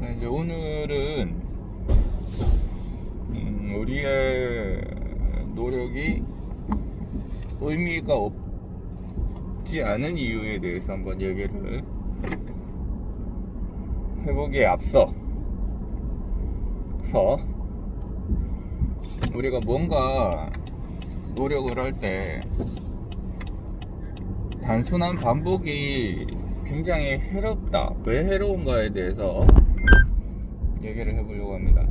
이제 오늘은 우리의 노력이 의미가 없지 않은 이유에 대해서 한번 얘기를 해보기에 앞서서 우리가 뭔가 노력을 할 때 단순한 반복이 굉장히 해롭다. 왜 해로운가에 대해서 얘기를 해보려고 합니다.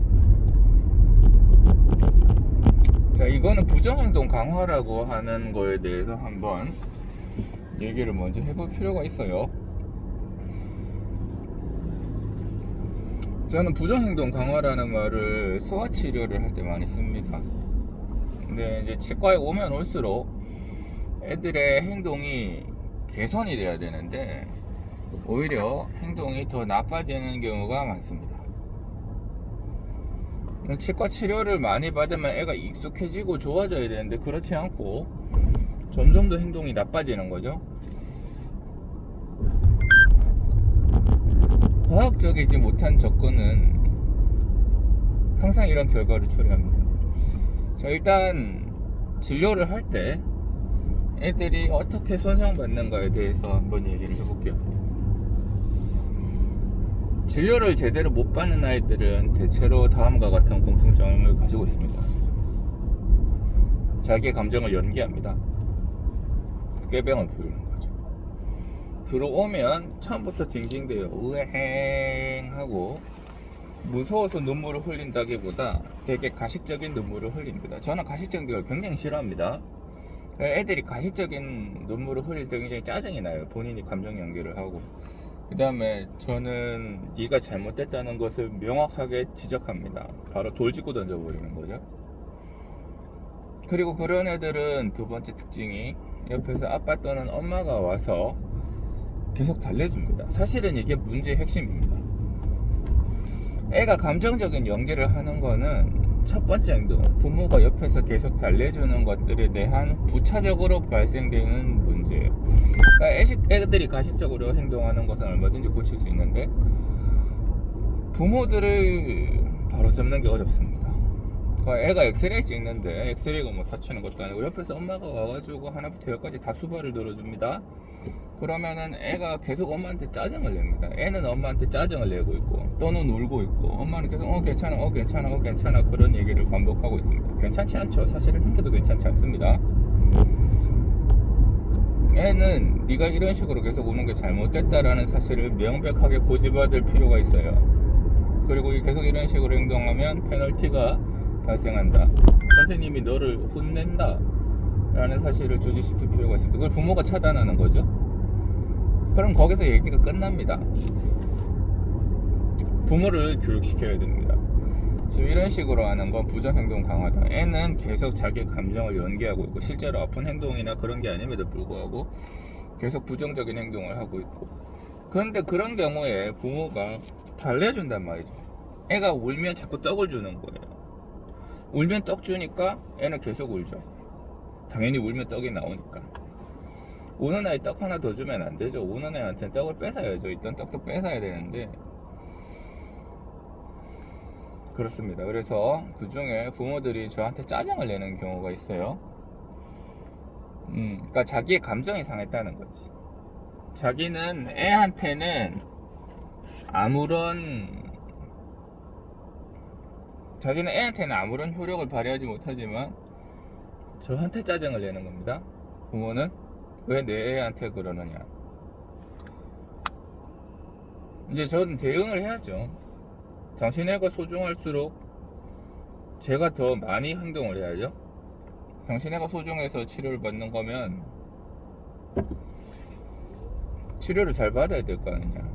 자, 이거는 부정행동 강화라고 하는 거에 대해서 한번 얘기를 먼저 해볼 필요가 있어요. 저는 부정행동 강화라는 말을 소아치료를 할 때 많이 씁니다. 근데 이제 치과에 오면 올수록 애들의 행동이 개선이 돼야 되는데 오히려 행동이 더 나빠지는 경우가 많습니다. 치과 치료를 많이 받으면 애가 익숙해지고 좋아져야 되는데 그렇지 않고 점점 더 행동이 나빠지는 거죠. 과학적이지 못한 접근은 항상 이런 결과를 초래합니다. 자, 일단 진료를 할 때 애들이 어떻게 손상받는가에 대해서 한번 얘기를 해볼게요. 진료를 제대로 못 받는 아이들은 대체로 다음과 같은 공통점을 가지고 있습니다. 자기의 감정을 연기합니다. 꾀병을 부르는 거죠. 들어오면 처음부터 징징대요. 으행 하고 무서워서 눈물을 흘린다기보다 되게 가식적인 눈물을 흘립니다. 저는 가식적인 걸 굉장히 싫어합니다. 애들이 가식적인 눈물을 흘릴 때 굉장히 짜증이 나요. 본인이 감정 연기를 하고. 그 다음에 저는 네가 잘못됐다는 것을 명확하게 지적합니다. 바로 돌직구 던져버리는 거죠. 그리고 그런 애들은 두 번째 특징이 옆에서 아빠 또는 엄마가 와서 계속 달래줍니다. 사실은 이게 문제의 핵심입니다. 애가 감정적인 연기를 하는 거는 첫 번째 행동, 부모가 옆에서 계속 달래주는 것들에 대한 부차적으로 발생되는 문제예요. 그러니까 애들이 가식적으로 행동하는 것은 얼마든지 고칠 수 있는데 부모들을 바로 잡는 게 어렵습니다. 그러니까 애가 엑스레이 찍는데 엑스레이가 뭐 다치는 것도 아니고 옆에서 엄마가 와가지고 하나부터 열까지 다 수발을 들어줍니다. 그러면은 애가 계속 엄마한테 짜증을 냅니다. 애는 엄마한테 짜증을 내고 있고 또는 울고 있고 엄마는 계속 괜찮아 괜찮아 괜찮아 그런 얘기를 반복하고 있습니다. 괜찮지 않죠? 사실은 한 개도 괜찮지 않습니다. 애는 네가 이런 식으로 계속 우는 게 잘못됐다라는 사실을 명백하게 고집받을 필요가 있어요. 그리고 계속 이런 식으로 행동하면 페널티가 발생한다. 선생님이 너를 혼낸다 라는 사실을 조직시킬 필요가 있습니다. 그걸 부모가 차단하는 거죠. 그럼 거기서 얘기가 끝납니다. 부모를 교육시켜야 됩니다. 지금 이런 식으로 하는 건 부정행동 강화다. 애는 계속 자기 감정을 연기하고 있고 실제로 아픈 행동이나 그런 게 아님에도 불구하고 계속 부정적인 행동을 하고 있고, 그런데 그런 경우에 부모가 달래준단 말이죠. 애가 울면 자꾸 떡을 주는 거예요. 울면 떡 주니까 애는 계속 울죠. 당연히 울면 떡이 나오니까. 우는 아이 떡 하나 더 주면 안 되죠. 우는 애한테는 떡을 뺏어야죠. 있던 떡도 뺏어야 되는데 그렇습니다. 그래서 그 중에 부모들이 저한테 짜증을 내는 경우가 있어요. 그러니까 자기의 감정이 상했다는 거지. 자기는 애한테는 아무런 효력을 발휘하지 못하지만 저한테 짜증을 내는 겁니다. 부모는 왜 내 애한테 그러느냐. 이제 저는 대응을 해야죠. 당신 애가 소중할수록 제가 더 많이 행동을 해야죠. 당신 애가 소중해서 치료를 받는 거면 치료를 잘 받아야 될 거 아니냐.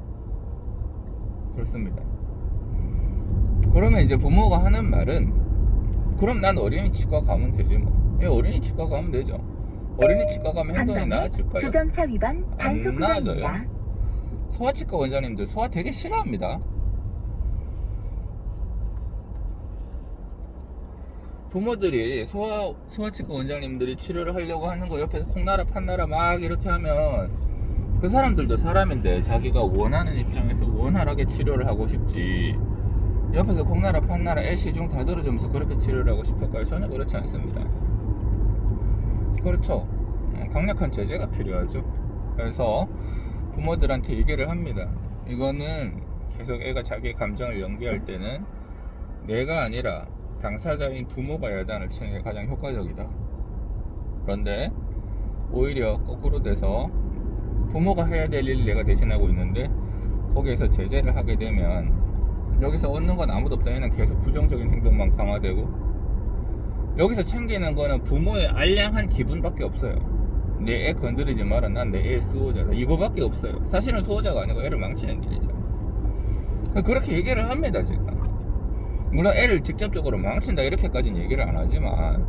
그렇습니다. 그러면 이제 부모가 하는 말은 그럼 난 어린이치과 가면 되지 뭐. 어린이 치과 가면 되죠. 어린이 치과 가면 행동이 나아질까요? 주정차 위반 단속 안 나아져요. 구간입니다. 소아치과 원장님들 소아 되게 싫어합니다. 부모들이 소아치과 원장님들이 치료를 하려고 하는 거 옆에서 콩나라 판나라 막 이렇게 하면 그 사람들도 사람인데 자기가 원하는 입장에서 원활하게 치료를 하고 싶지, 옆에서 콩나라 판나라 애 시중 다 들어주면서 그렇게 치료를 하고 싶을까요? 전혀 그렇지 않습니다. 그렇죠. 강력한 제재가 필요하죠. 그래서 부모들한테 얘기를 합니다. 이거는 계속 애가 자기의 감정을 연기할 때는 내가 아니라 당사자인 부모가 야단을 치는 게 가장 효과적이다. 그런데 오히려 거꾸로 돼서 부모가 해야 될 일을 내가 대신하고 있는데 거기에서 제재를 하게 되면 여기서 얻는 건 아무도 없다. 얘는 계속 부정적인 행동만 강화되고, 여기서 챙기는 거는 부모의 알량한 기분밖에 없어요. 내 애 건드리지 마라, 난 내 애 수호자다, 이거밖에 없어요. 사실은 수호자가 아니고 애를 망치는 길이죠. 그렇게 얘기를 합니다. 제가 물론 애를 직접적으로 망친다 이렇게까지는 얘기를 안 하지만,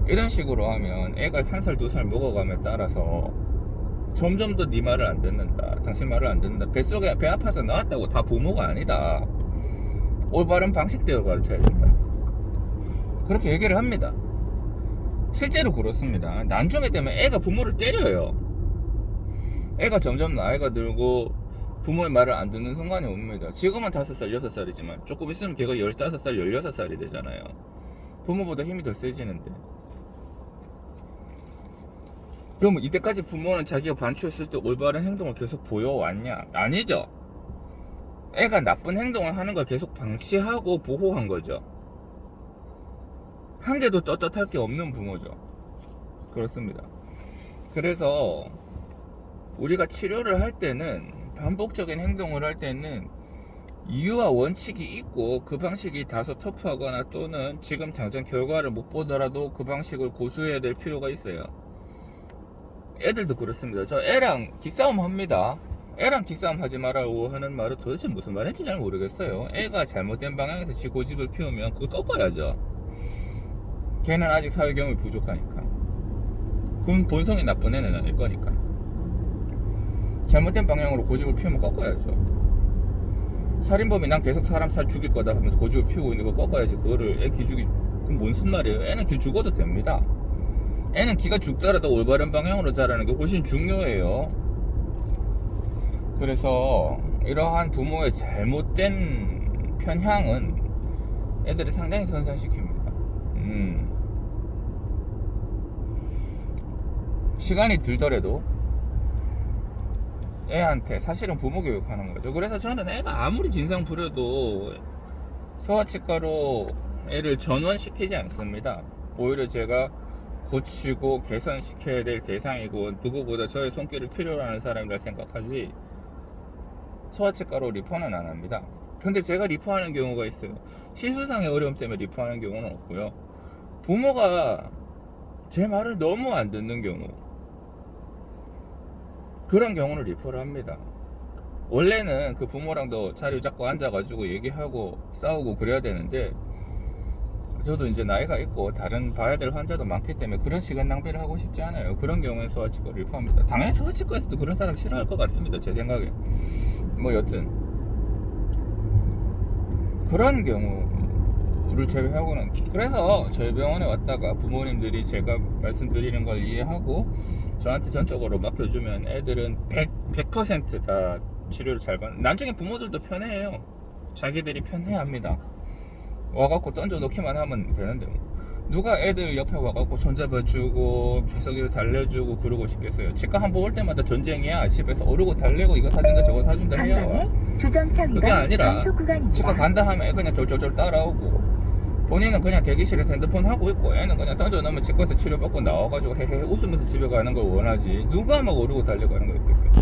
이런 식으로 하면 애가 1살 2살 먹어감에 따라서 점점 더 네 말을 안 듣는다, 당신 말을 안 듣는다, 뱃속에 배 아파서 나왔다고 다 부모가 아니다, 올바른 방식대로 가르쳐야 된다, 그렇게 얘기를 합니다. 실제로 그렇습니다. 나중에 되면 애가 부모를 때려요. 애가 점점 나이가 들고 부모의 말을 안 듣는 순간이 옵니다. 지금은 5살 6살이지만 조금 있으면 걔가 15살 16살이 되잖아요. 부모보다 힘이 더 세지는데, 그러면 이때까지 부모는 자기가 반추했을 때 올바른 행동을 계속 보여왔냐? 아니죠. 애가 나쁜 행동을 하는 걸 계속 방치하고 보호한 거죠. 한 개도 떳떳할 게 없는 부모죠. 그렇습니다. 그래서 우리가 치료를 할 때는, 반복적인 행동을 할 때는 이유와 원칙이 있고 그 방식이 다소 터프하거나 또는 지금 당장 결과를 못 보더라도 그 방식을 고수해야 될 필요가 있어요. 애들도 그렇습니다. 저 애랑 기싸움 합니다. 애랑 기싸움 하지 말라고 하는 말은 도대체 무슨 말인지 잘 모르겠어요. 애가 잘못된 방향에서 지 고집을 피우면 그걸 꺾어야죠. 걔는 아직 사회 경험이 부족하니까. 그럼 본성이 나쁜 애는 아닐 거니까. 잘못된 방향으로 고집을 피우면 꺾어야죠. 살인범이 난 계속 사람 살 죽일 거다 하면서 고집을 피우고 있는 거 꺾어야지. 그거를 애 기죽이, 그럼 무슨 말이에요? 애는 기 죽어도 됩니다. 애는 기가 죽더라도 올바른 방향으로 자라는 게 훨씬 중요해요. 그래서 이러한 부모의 잘못된 편향은 애들을 상당히 손상시킵니다. 시간이 들더라도 애한테 사실은 부모 교육하는 거죠. 그래서 저는 애가 아무리 진상 부려도 소아치과로 애를 전원시키지 않습니다. 오히려 제가 고치고 개선시켜야 될 대상이고 누구보다 저의 손길을 필요로 하는 사람이라 생각하지 소아치과로 리퍼는 안 합니다. 근데 제가 리퍼하는 경우가 있어요. 시술상의 어려움 때문에 리퍼하는 경우는 없고요. 부모가 제 말을 너무 안 듣는 경우, 그런 경우는 리퍼를 합니다. 원래는 그 부모랑도 자리 잡고 앉아가지고 얘기하고 싸우고 그래야 되는데, 저도 이제 나이가 있고 다른 봐야 될 환자도 많기 때문에 그런 시간 낭비를 하고 싶지 않아요. 그런 경우에 소아치과를 리퍼합니다. 당연히 소아치과에서도 그런 사람 싫어할 것 같습니다. 제 생각에. 뭐 여튼 그런 경우를 제외하고는, 그래서 저희 병원에 왔다가 부모님들이 제가 말씀드리는 걸 이해하고 저한테 전적으로 맡겨주면 애들은 100% 치료를 잘 받는, 나중에 부모들도 편해해요. 자기들이 편해합니다. 와갖고 던져놓기만 하면 되는데 누가 애들 옆에 와갖고 손잡아주고 계속 이거 달래주고 그러고 싶겠어요. 치과 한 번 올 때마다 전쟁이야. 집에서 오르고 달래고 이거 사준다 저거 사준다 해요. 그게 아니라 치과 간다 하면 애 그냥 쫄쫄쫄 따라오고, 본인은 그냥 대기실에서 핸드폰 하고 있고 애는 그냥 던져놓으면 치과에서 치료받고 나와가지고 헤헤 웃으면서 집에 가는 걸 원하지, 누가 막 오르고 달리고 하는 거 있겠어요.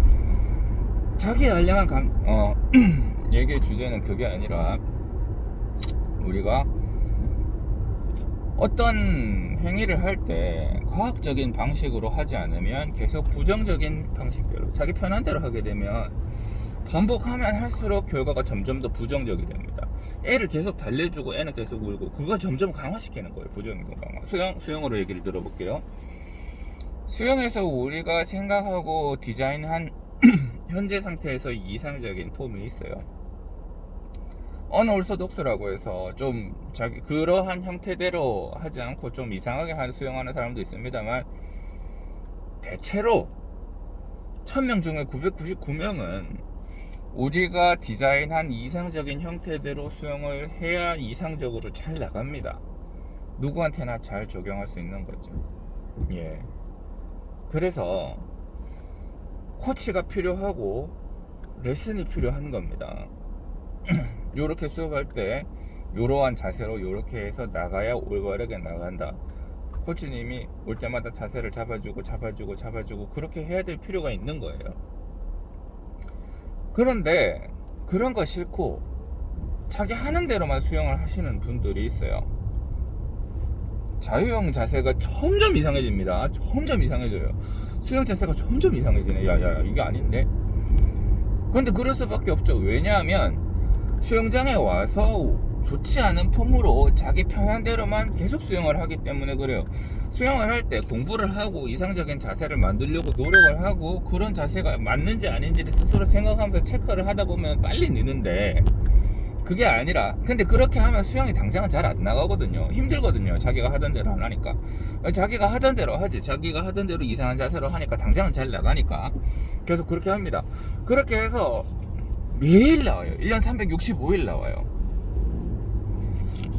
자기의 알량한 얘기의 주제는 그게 아니라, 우리가 어떤 행위를 할 때 과학적인 방식으로 하지 않으면 계속 부정적인 방식대로 자기 편한 대로 하게 되면 반복하면 할수록 결과가 점점 더 부정적이 됩니다. 애를 계속 달래주고 애는 계속 울고, 그거 점점 강화시키는 거예요. 부정행동 강화. 수영으로 얘기를 들어볼게요. 수영에서 우리가 생각하고 디자인한 현재 상태에서 이상적인 폼이 있어요. 언어올소독스라고 해서 좀 자기 그러한 형태대로 하지 않고 좀 이상하게 수영하는 사람도 있습니다만, 대체로 1000명 중에 999명은 우리가 디자인한 이상적인 형태대로 수영을 해야 이상적으로 잘 나갑니다. 누구한테나 잘 적용할 수 있는 거죠. 예. 그래서 코치가 필요하고 레슨이 필요한 겁니다. 요렇게 수업할 때 요러한 자세로 요렇게 해서 나가야 올바르게 나간다. 코치님이 올 때마다 자세를 잡아주고 그렇게 해야 될 필요가 있는 거예요. 그런데 그런 거 싫고 자기 하는 대로만 수영을 하시는 분들이 있어요. 자유형 자세가 점점 이상해집니다. 점점 이상해져요. 수영 자세가 점점 이상해지네. 야야야, 이게 아닌데. 그런데 그럴 수밖에 없죠. 왜냐하면 수영장에 와서 좋지 않은 폼으로 자기 편한 대로만 계속 수영을 하기 때문에 그래요. 수영을 할 때 공부를 하고 이상적인 자세를 만들려고 노력을 하고 그런 자세가 맞는지 아닌지를 스스로 생각하면서 체크를 하다 보면 빨리 느는데, 그게 아니라, 근데 그렇게 하면 수영이 당장은 잘 안 나가거든요. 힘들거든요. 자기가 하던 대로 안 하니까. 자기가 하던 대로 하지. 자기가 하던 대로 이상한 자세로 하니까 당장은 잘 나가니까 계속 그렇게 합니다. 그렇게 해서 매일 나와요. 1년 365일 나와요.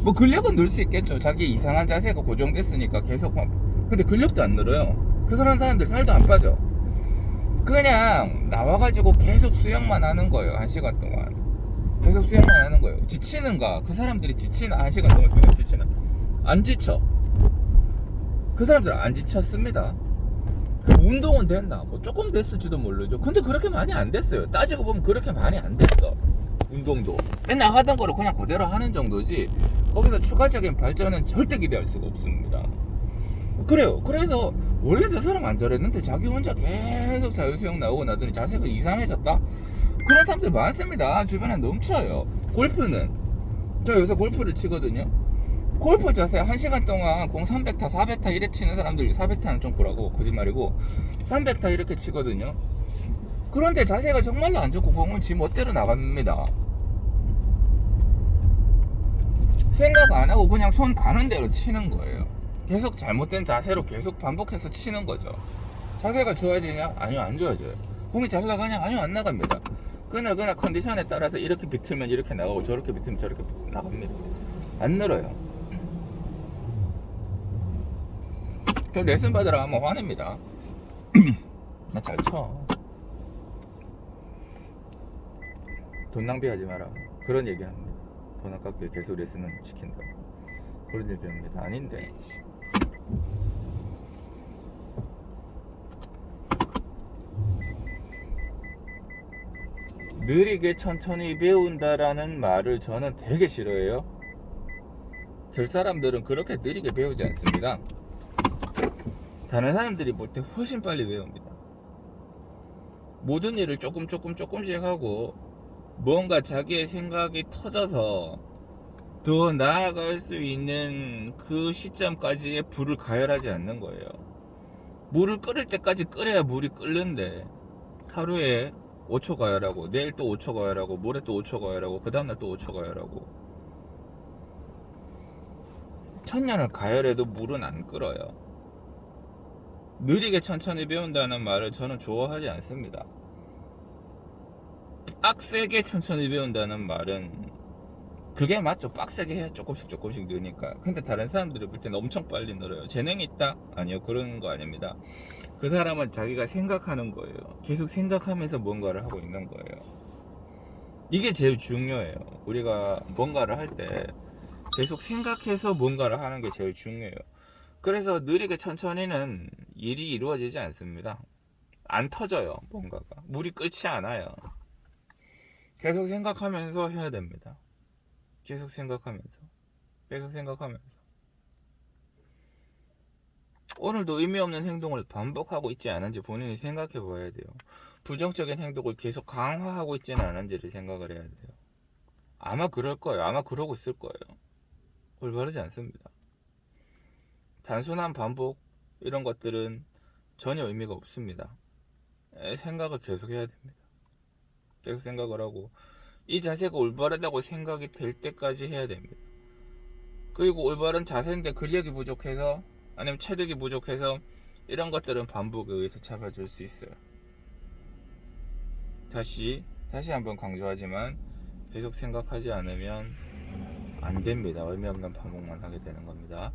뭐 근력은 늘 수 있겠죠. 자기 이상한 자세가 고정됐으니까 계속. 근데 근력도 안 늘어요. 그런 사람들 살도 안 빠져. 그냥 나와가지고 계속 수영만 하는 거예요. 1시간 동안 계속 수영만 하는 거예요. 지치는가? 그 사람들이 지치나? 1시간 동안 수영 지치나? 안 지쳐. 그 사람들은 안 지쳤습니다. 운동은 됐나? 뭐 조금 됐을지도 모르죠. 근데 그렇게 많이 안 됐어요. 따지고 보면 그렇게 많이 안 됐어. 운동도 맨날 하던 거를 그냥 그대로 하는 정도지 거기서 추가적인 발전은 절대 기대할 수가 없습니다. 그래요. 그래서 원래 저 사람 안 저랬는데 자기 혼자 계속 자유수영 나오고 나더니 자세가 이상해졌다? 그런 사람들 많습니다. 주변에 넘쳐요. 골프는 저 요새 골프를 치거든요. 골프 자세 1시간 동안 공 300타 400타 이래 치는 사람들이, 400타는 좀 구라고 거짓말이고 300타 이렇게 치거든요. 그런데 자세가 정말로 안 좋고 공은 지 멋대로 나갑니다. 생각 안 하고 그냥 손 가는 대로 치는 거예요. 계속 잘못된 자세로 계속 반복해서 치는 거죠. 자세가 좋아지냐? 아니요, 안 좋아져요. 공이 잘 나가냐? 아니요, 안 나갑니다. 그날 컨디션에 따라서 이렇게 비틀면 이렇게 나가고 저렇게 비틀면 저렇게 나갑니다. 안 늘어요. 저 레슨 받으러 가면 화냅니다. 나 잘 쳐. 돈 낭비하지 마라. 그런 얘기 합니다. 돈 아깝게 계속 레슨은 시킨다고. 그런 얘기 합니다. 아닌데. 느리게 천천히 배운다라는 말을 저는 되게 싫어해요. 될 사람들은 그렇게 느리게 배우지 않습니다. 다른 사람들이 볼 때 훨씬 빨리 배웁니다. 모든 일을 조금씩 하고 뭔가 자기의 생각이 터져서 더 나아갈 수 있는 그 시점까지의 불을 가열하지 않는 거예요. 물을 끓일 때까지 끓여야 물이 끓는데 하루에 5초 가열하고 내일 또 5초 가열하고 모레 또 5초 가열하고 그 다음날 또 5초 가열하고 1000년을 가열해도 물은 안 끓어요. 느리게 천천히 배운다는 말을 저는 좋아하지 않습니다. 빡세게 천천히 배운다는 말은 그게 맞죠. 빡세게 해야 조금씩 느니까. 근데 다른 사람들이 볼 때는 엄청 빨리 늘어요. 재능이 있다? 아니요, 그런 거 아닙니다. 그 사람은 자기가 생각하는 거예요. 계속 생각하면서 뭔가를 하고 있는 거예요. 이게 제일 중요해요. 우리가 뭔가를 할 때 계속 생각해서 뭔가를 하는 게 제일 중요해요. 그래서 느리게 천천히는 일이 이루어지지 않습니다. 안 터져요. 뭔가가 물이 끓지 않아요. 계속 생각하면서 해야 됩니다. 계속 생각하면서 오늘도 의미 없는 행동을 반복하고 있지 않은지 본인이 생각해 봐야 돼요. 부정적인 행동을 계속 강화하고 있지는 않은지를 생각을 해야 돼요. 아마 그럴 거예요. 아마 그러고 있을 거예요. 올바르지 않습니다. 단순한 반복 이런 것들은 전혀 의미가 없습니다. 생각을 계속 해야 됩니다. 계속 생각을 하고 이 자세가 올바르다고 생각이 될 때까지 해야 됩니다. 그리고 올바른 자세인데 근력이 부족해서 아니면 체력이 부족해서 이런 것들은 반복에 의해서 잡아줄 수 있어요. 다시 한번 강조하지만 계속 생각하지 않으면 안 됩니다. 의미 없는 반복만 하게 되는 겁니다.